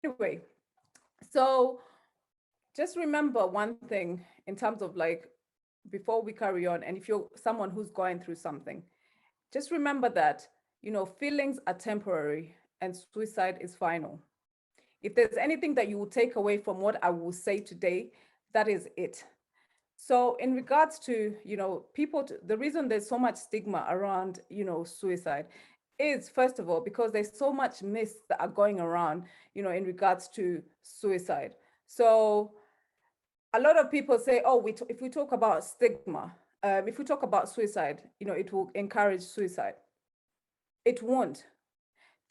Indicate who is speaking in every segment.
Speaker 1: Anyway, so just remember one thing in terms of like, before we carry on, and if you're someone who's going through something, just remember that, feelings are temporary and suicide is final. If there's anything that you will take away from what I will say today, that is it. So in regards to, people, the reason there's so much stigma around, suicide is, first of all, because there's so much myths that are going around, in regards to suicide. So a lot of people say, oh, if we talk about stigma, if we talk about suicide, it will encourage suicide. It won't.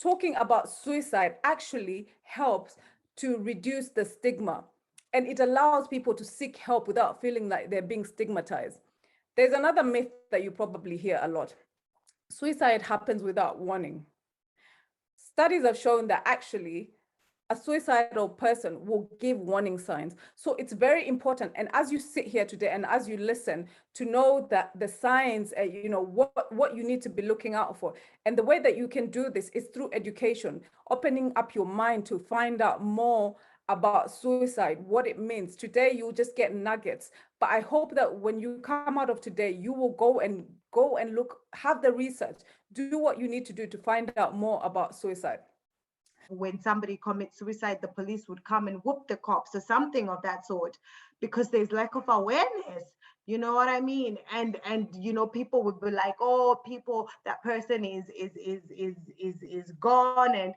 Speaker 1: Talking about suicide actually helps to reduce the stigma, and it allows people to seek help without feeling like they're being stigmatized. There's another myth that you probably hear a lot. Suicide happens without warning. Studies have shown that actually a suicidal person will give warning signs. So it's very important. And as you sit here today and as you listen, to know that the signs, what you need to be looking out for. And the way that you can do this is through education, opening up your mind to find out more about suicide, what it means. Today, you'll just get nuggets. But I hope that when you come out of today, you will go and look, have the research, do what you need to do to find out more about suicide.
Speaker 2: When somebody commits suicide, the police would come and whoop the cops or something of that sort, because there's lack of awareness. You know what I mean? And people would be like, oh, that person is gone, and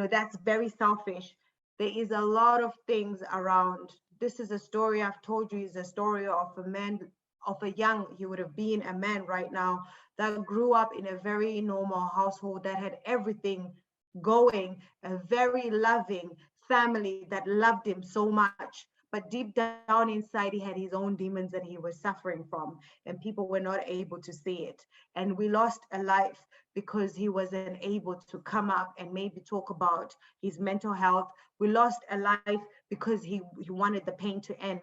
Speaker 2: that's very selfish. There is a lot of things around. This is a story I've told you, is a story of a man, of a young, he would have been a man right now, that grew up in a very normal household that had everything going, a very loving family that loved him so much. But deep down inside, he had his own demons that he was suffering from, and people were not able to see it. And we lost a life because he wasn't able to come up and maybe talk about his mental health. We lost a life because he wanted the pain to end.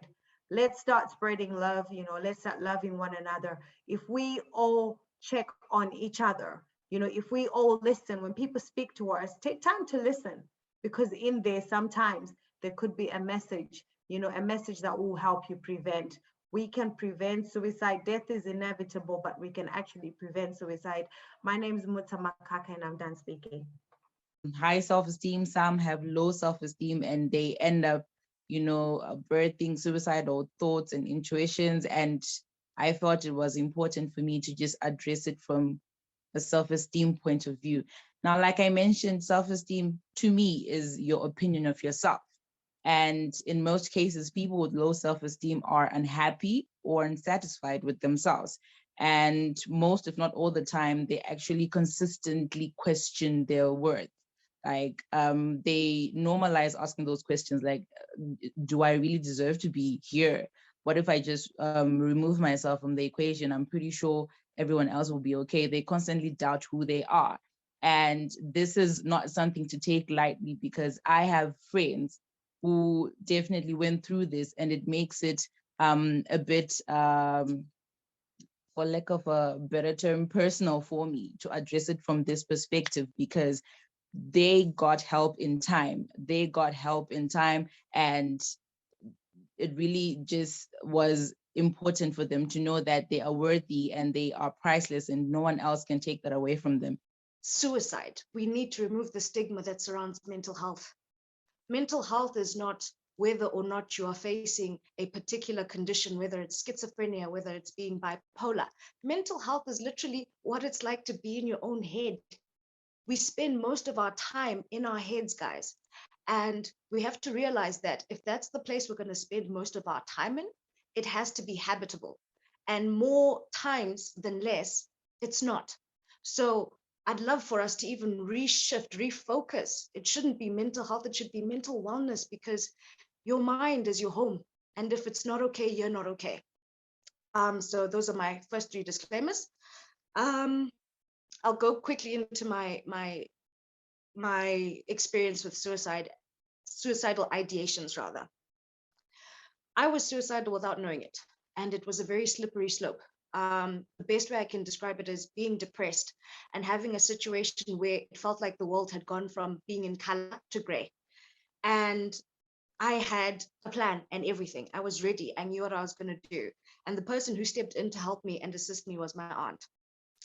Speaker 2: Let's start spreading love, let's start loving one another. If we all check on each other, if we all listen, when people speak to us, take time to listen, because in there sometimes there could be a message, a message that will help you prevent. We can prevent suicide. Death is inevitable, but we can actually prevent suicide. My name is Muta Makaka, and I'm done speaking.
Speaker 3: High self-esteem, some have low self-esteem, and they end up, birthing suicidal thoughts and intuitions. And I thought it was important for me to just address it from a self-esteem point of view. Now, like I mentioned, self-esteem to me is your opinion of yourself. And in most cases, people with low self-esteem are unhappy or unsatisfied with themselves. And most, if not all the time, they actually consistently question their worth. Like they normalize asking those questions like, do I really deserve to be here? What if I just remove myself from the equation? I'm pretty sure everyone else will be okay. They constantly doubt who they are. And this is not something to take lightly, because I have friends who definitely went through this, and it makes it a bit, for lack of a better term, personal for me to address it from this perspective, because they got help in time. They got help in time, and it really just was important for them to know that they are worthy and they are priceless, and no one else can take that away from them.
Speaker 4: Suicide. We need to remove the stigma that surrounds mental health. Mental health is not whether or not you are facing a particular condition, whether it's schizophrenia, whether it's being bipolar. Mental health is literally what it's like to be in your own head. We spend most of our time in our heads, guys. And we have to realize that if that's the place we're going to spend most of our time in, it has to be habitable. And more times than less, it's not. So I'd love for us to even reshift, refocus. It shouldn't be mental health, it should be mental wellness, because your mind is your home. And if it's not okay, you're not okay. So those are my first three disclaimers. I'll go quickly into my experience with suicidal ideations rather. I was suicidal without knowing it, and it was a very slippery slope. The best way I can describe it is being depressed and having a situation where it felt like the world had gone from being in color to gray. And I had a plan and everything. I was ready. I knew what I was going to do. And the person who stepped in to help me and assist me was my aunt.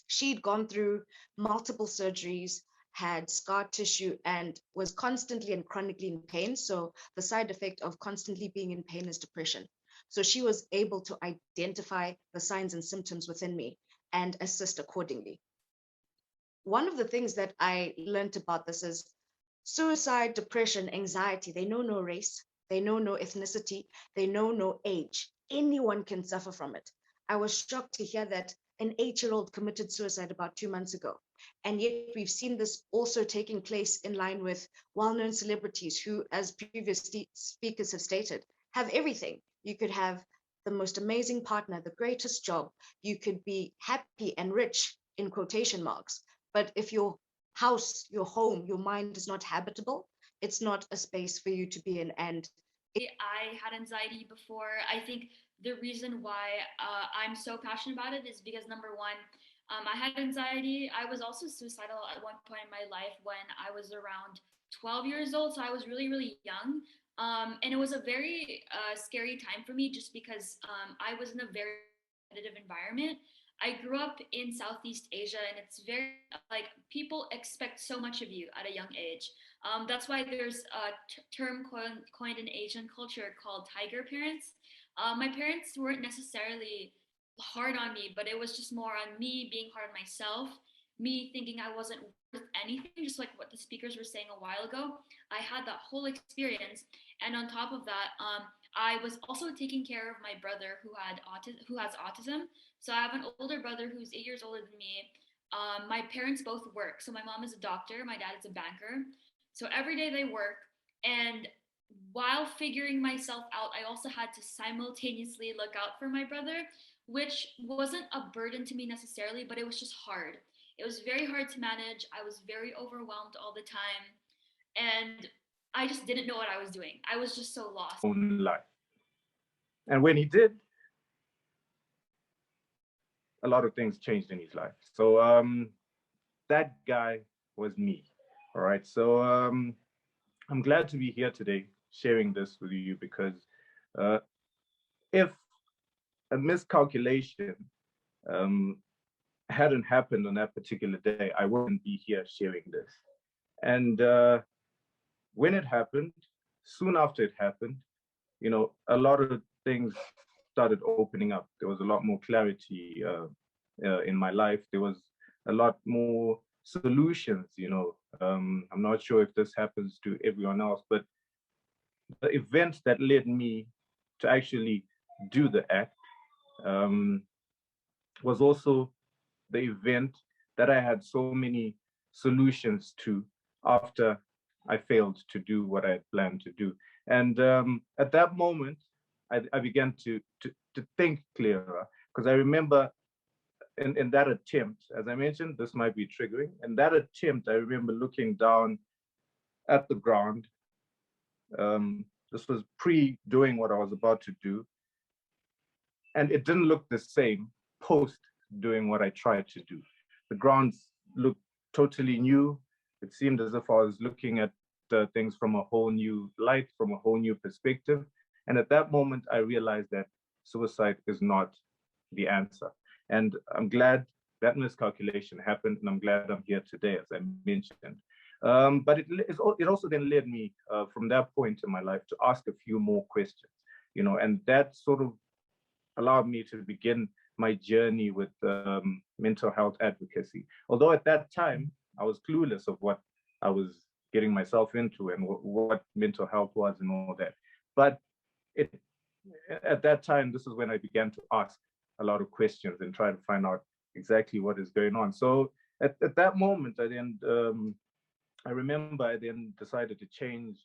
Speaker 4: She'd gone through multiple surgeries, had scar tissue, and was constantly and chronically in pain. So the side effect of constantly being in pain is depression. So she was able to identify the signs and symptoms within me and assist accordingly. One of the things that I learned about this is suicide, depression, anxiety, they know no race, they know no ethnicity, they know no age. Anyone can suffer from it. I was shocked to hear that an 8-year-old committed suicide about 2 months ago. And yet we've seen this also taking place in line with well-known celebrities who, as previous speakers have stated, have everything. You could have the most amazing partner, the greatest job. You could be happy and rich in quotation marks. But if your house, your home, your mind is not habitable, it's not a space for you to be in. And
Speaker 5: I had anxiety before. I think the reason why I'm so passionate about it is because number one, I had anxiety. I was also suicidal at one point in my life when I was around 12 years old. So I was really, really young. And it was a very scary time for me just because I was in a very competitive environment. I grew up in Southeast Asia, and it's very like people expect so much of you at a young age. That's why there's a term coined in Asian culture called tiger parents. My parents weren't necessarily hard on me, but it was just more on me being hard on myself, me thinking I wasn't worth anything, just like what the speakers were saying a while ago. I had that whole experience. And on top of that, I was also taking care of my brother who has autism. So I have an older brother who's 8 years older than me. My parents both work. So my mom is a doctor, my dad is a banker. So every day they work. And while figuring myself out, I also had to simultaneously look out for my brother, which wasn't a burden to me necessarily, but it was just hard. It was very hard to manage. I was very overwhelmed all the time. And I just didn't know what I was doing. I was just so lost.
Speaker 6: Own life. And when he did, a lot of things changed in his life. So that guy was me. All right. So I'm glad to be here today sharing this with you because if a miscalculation um, hadn't happened on that particular day, I wouldn't be here sharing this. And when it happened, soon after it happened, you know, a lot of things started opening up. There was a lot more clarity in my life. There was a lot more solutions, you know. I'm not sure if this happens to everyone else, but the event that led me to actually do the act was also the event that I had so many solutions to after I failed to do what I had planned to do. And at that moment, I began to think clearer because I remember in that attempt, as I mentioned, this might be triggering. In that attempt, I remember looking down at the ground. This was pre doing what I was about to do. And it didn't look the same post doing what I tried to do. The grounds looked totally new. It seemed as if I was looking at things from a whole new light, from a whole new perspective. And at that moment, I realized that suicide is not the answer. And I'm glad that miscalculation happened, and I'm glad I'm here today, as I mentioned. But it also then led me from that point in my life to ask a few more questions, you know, and that sort of allowed me to begin my journey with mental health advocacy. Although at that time, I was clueless of what I was getting myself into and what mental health was and all that. But at that time, this is when I began to ask a lot of questions and try to find out exactly what is going on. So at that moment, I remember I then decided to change